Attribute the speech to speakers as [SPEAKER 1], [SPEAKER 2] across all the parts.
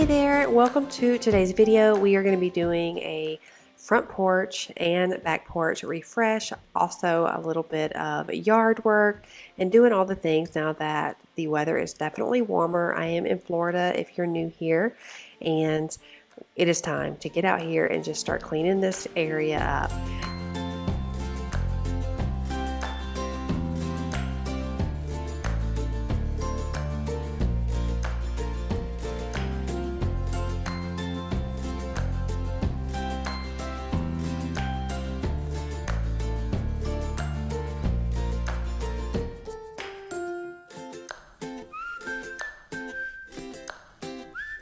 [SPEAKER 1] there, welcome to today's video. We are going to be doing a front porch and back porch refresh, also a little bit of yard work and doing all the things now that the weather is definitely warmer. I am in Florida if you're new here, and it is time to get out here and just start cleaning this area up.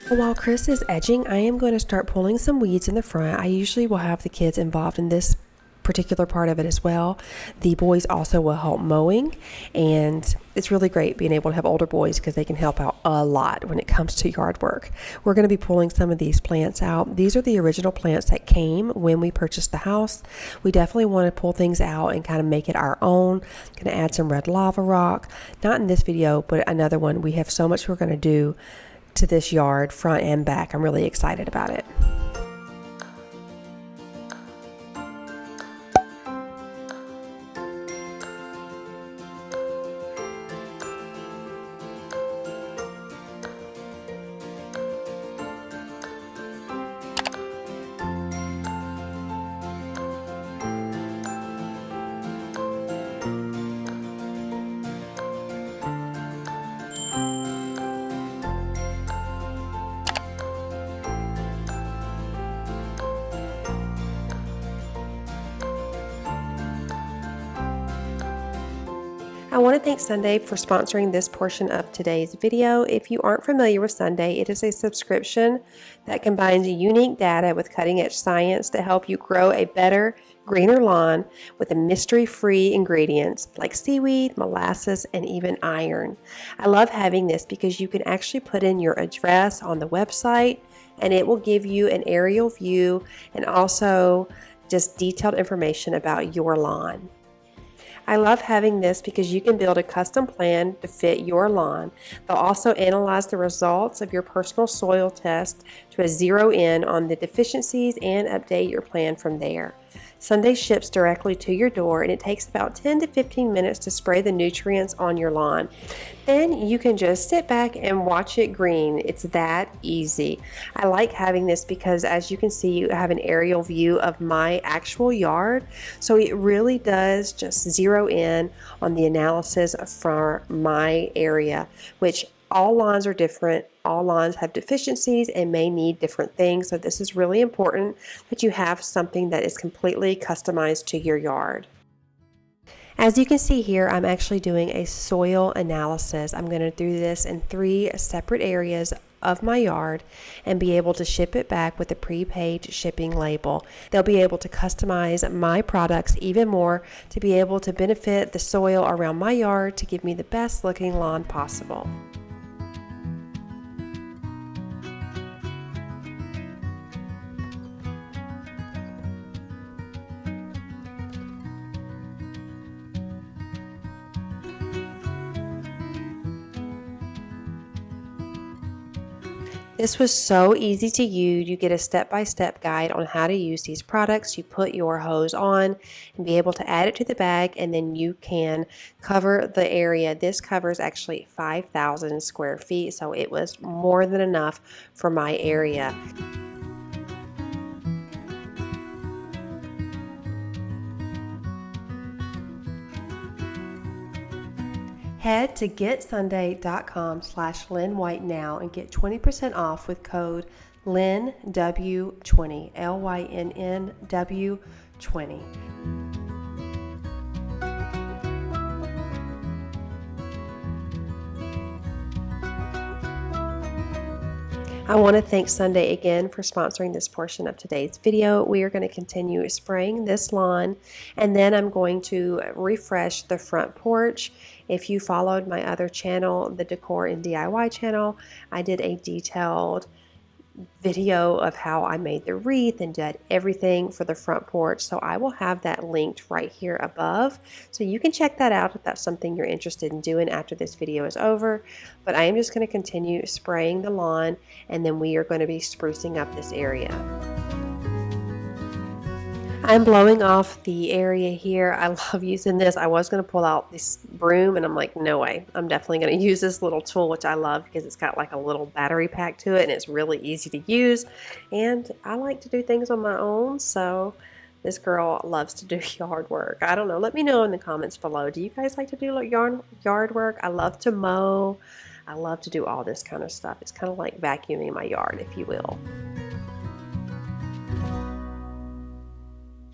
[SPEAKER 1] While Chris is edging, I am going to start pulling some weeds in the front. I usually will have the kids involved in this particular part of it as well. The boys also will help mowing, and it's really great being able to have older boys because they can help out a lot when it comes to yard work. We're going to be pulling some of these plants out. These are the original plants that came when we purchased the house. We definitely want to pull things out and kind of make it our own. Going to add some red lava rock, not in this video, but another one. We have so much we're going to do to this yard, front and back. I'm really excited about it. I want to thank Sunday for sponsoring this portion of today's video. If you aren't familiar with Sunday, it is a subscription that combines unique data with cutting-edge science to help you grow a better, greener lawn with the mystery-free ingredients like seaweed, molasses, and even iron. I love having this because you can actually put in your address on the website and it will give you an aerial view and also just detailed information about your lawn. I love having this because you can build a custom plan to fit your lawn. They'll also analyze the results of your personal soil test to zero in on the deficiencies and update your plan from there. Sunday ships directly to your door, and it takes about 10 to 15 minutes to spray the nutrients on your lawn. Then you can just sit back and watch it green. It's that easy. I like having this because, as you can see, you have an aerial view of my actual yard. So it really does just zero in on the analysis for my area, which all lawns are different. All lawns have deficiencies and may need different things. So this is really important that you have something that is completely customized to your yard. As you can see here, I'm actually doing a soil analysis. I'm going to do this in 3 separate areas of my yard and be able to ship it back with a prepaid shipping label. They'll be able to customize my products even more to be able to benefit the soil around my yard to give me the best looking lawn possible. This was so easy to use. You get a step-by-step guide on how to use these products. You put your hose on and be able to add it to the bag, and then you can cover the area. This covers actually 5,000 square feet, so it was more than enough for my area. Head to getsunday.com/LynnWhite now and get 20% off with code LYNNW20, LYNNW20. I want to thank Sunday again for sponsoring this portion of today's video. We are going to continue spraying this lawn, and then I'm going to refresh the front porch. If you followed my other channel, the Decor and DIY channel, I did a detailed video of how I made the wreath and did everything for the front porch. So I will have that linked right here above. So you can check that out if that's something you're interested in doing after this video is over. But I am just going to continue spraying the lawn, and then we are going to be sprucing up this area. I'm blowing off the area here. I love using this. I was going to pull out this broom and I'm like, no way. I'm definitely going to use this little tool, which I love because it's got like a little battery pack to it and it's really easy to use. And I like to do things on my own, so this girl loves to do yard work. I don't know. Let me know in the comments below. Do you guys like to do like yard work? I love to mow. I love to do all this kind of stuff. It's kind of like vacuuming my yard, if you will.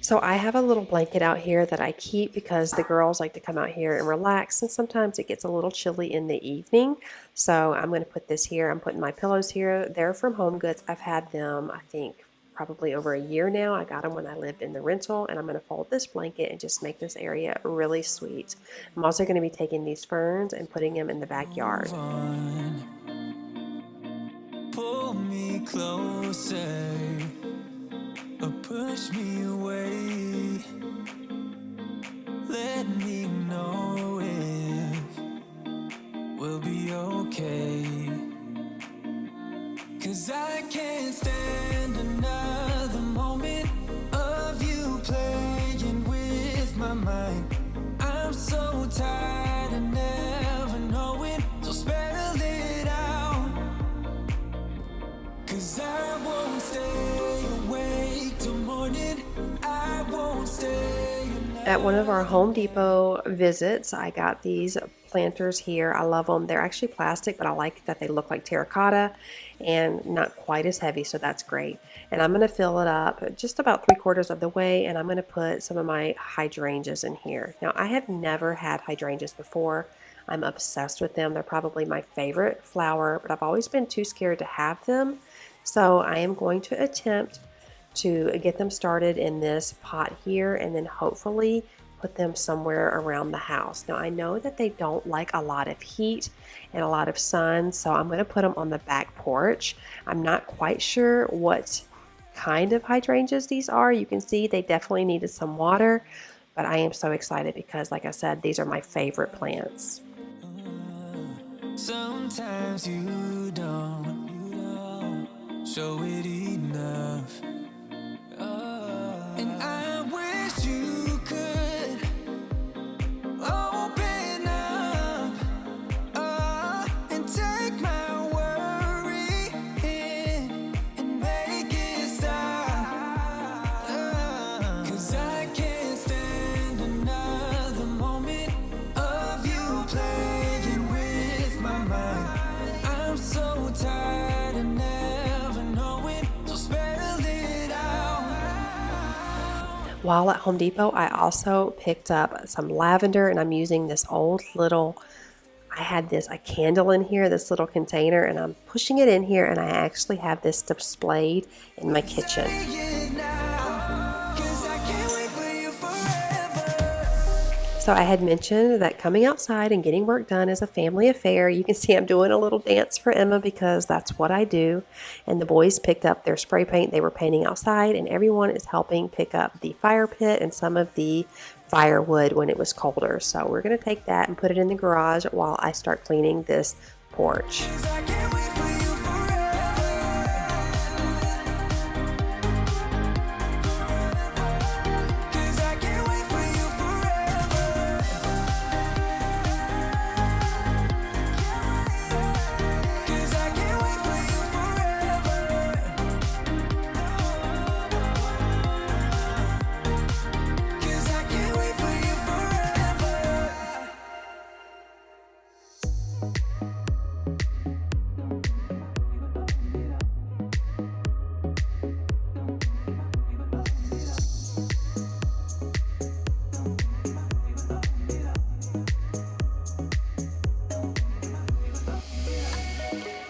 [SPEAKER 1] So I have a little blanket out here that I keep because the girls like to come out here and relax, and sometimes it gets a little chilly in the evening. So I'm going to put this here. I'm putting my pillows here. They're from Home Goods. I've had them, I think, probably over a year now. I got them when I lived in the rental, and I'm going to fold this blanket and just make this area really sweet. I'm also going to be taking these ferns and putting them in the backyard. Pull me closer. Push me away. Let me know if we'll be okay. 'Cause I can't stand another moment of you playing with my mind. I'm so tired of never knowing, so spell it out. 'Cause I won't stay awake till morning. I won't stay. At one of our Home Depot visits, I got these planters here. I love them. They're actually plastic, but I like that they look like terracotta and not quite as heavy, so that's great. And I'm going to fill it up just about 3/4 of the way, and I'm going to put some of my hydrangeas in here. Now, I have never had hydrangeas before. I'm obsessed with them. They're probably my favorite flower, but I've always been too scared to have them. So I am going to attempt to get them started in this pot here, and then hopefully put them somewhere around the house. Now I know that they don't like a lot of heat and a lot of sun, so I'm going to put them on the back porch. I'm not quite sure what kind of hydrangeas these are. You can see they definitely needed some water, but I am so excited because, like I said, these are my favorite plants. Sometimes you don't show it enough. And I wish you could open up and take my worry in and make it stop. 'Cause I can't stand another moment of you playing with my mind. I'm so tired of never knowing, so spell it out. While at Home Depot, I also picked up some lavender, and I'm using this old little, I had a candle in here, this little container, and I'm pushing it in here, and I actually have this displayed in my kitchen. So I had mentioned that coming outside and getting work done is a family affair. You can see I'm doing a little dance for Emma because that's what I do. And the boys picked up their spray paint they were painting outside, and everyone is helping pick up the fire pit and some of the firewood when it was colder. So we're going to take that and put it in the garage while I start cleaning this porch.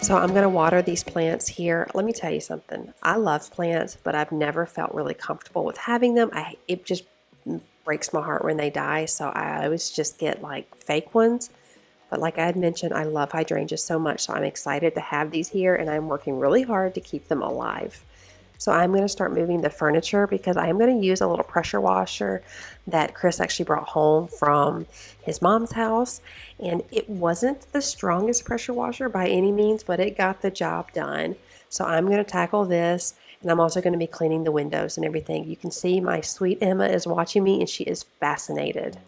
[SPEAKER 1] So I'm going to water these plants here. Let me tell you something. I love plants, but I've never felt really comfortable with having them. It just breaks my heart when they die. So I always just get like fake ones. But like I had mentioned, I love hydrangeas so much, so I'm excited to have these here, and I'm working really hard to keep them alive. So I'm going to start moving the furniture because I am going to use a little pressure washer that Chris actually brought home from his mom's house. And it wasn't the strongest pressure washer by any means, but it got the job done. So I'm going to tackle this, and I'm also going to be cleaning the windows and everything. You can see my sweet Emma is watching me, and she is fascinated.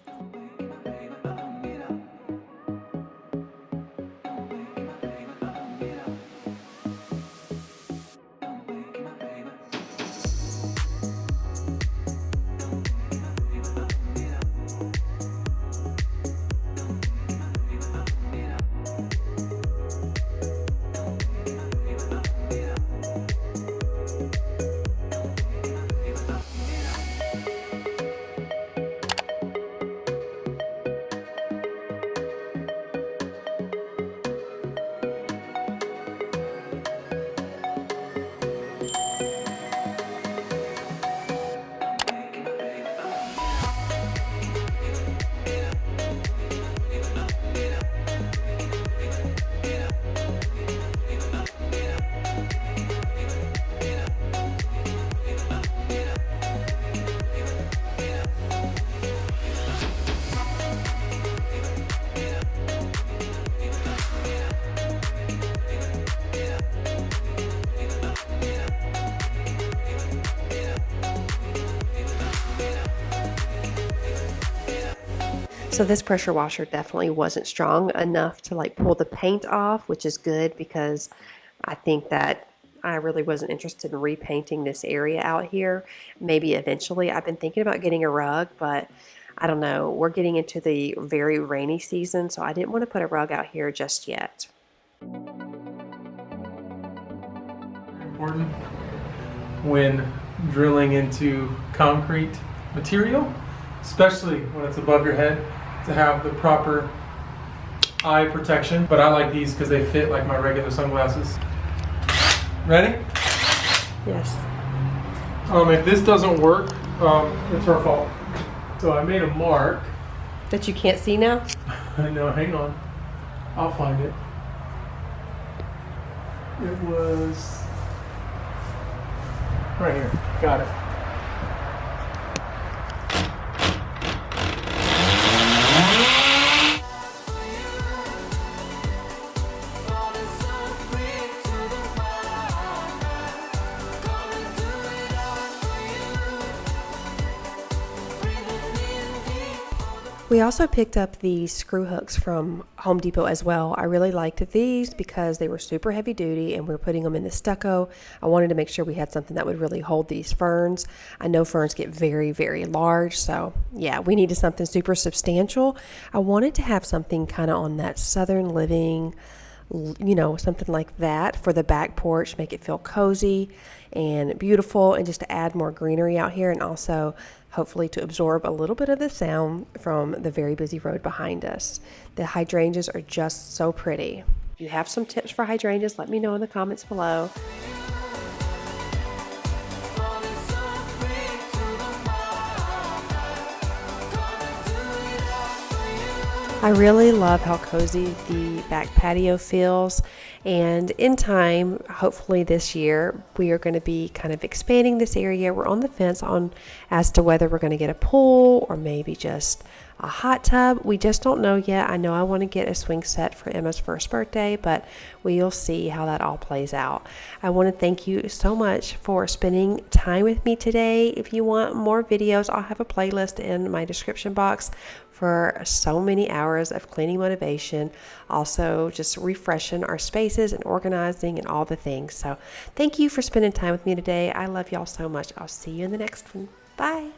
[SPEAKER 1] So this pressure washer definitely wasn't strong enough to like pull the paint off, which is good because I think that I really wasn't interested in repainting this area out here. Maybe eventually. I've been thinking about getting a rug, but I don't know. We're getting into the very rainy season, so I didn't want to put a rug out here just yet.
[SPEAKER 2] Important when drilling into concrete material, especially when it's above your head, to have the proper eye protection. But I like these because they fit like my regular sunglasses. Ready?
[SPEAKER 1] Yes.
[SPEAKER 2] If this doesn't work, it's her fault. So I made a mark.
[SPEAKER 1] That you can't see now?
[SPEAKER 2] No, hang on. I'll find it. It was right here. Got it.
[SPEAKER 1] We also picked up the screw hooks from Home Depot as well. I really liked these because they were super heavy duty and we were putting them in the stucco. I wanted to make sure we had something that would really hold these ferns. I know ferns get very, very large, so yeah, we needed something super substantial. I wanted to have something kind of on that southern living, you know, something like that for the back porch, make it feel cozy and beautiful, and just to add more greenery out here, and also hopefully to absorb a little bit of the sound from the very busy road behind us. The hydrangeas are just so pretty. If you have some tips for hydrangeas, let me know in the comments below. I really love how cozy the back patio feels, and in time, hopefully this year, we are going to be kind of expanding this area. We're on the fence on as to whether we're going to get a pool or maybe just a hot tub. We just don't know yet. I know I want to get a swing set for Emma's first birthday, but we'll see how that all plays out. I want to thank you so much for spending time with me today. If you want more videos, I'll have a playlist in my description box for so many hours of cleaning motivation, also just refreshing our spaces and organizing and all the things. So thank you for spending time with me today. I love y'all so much. I'll see you in the next one. Bye.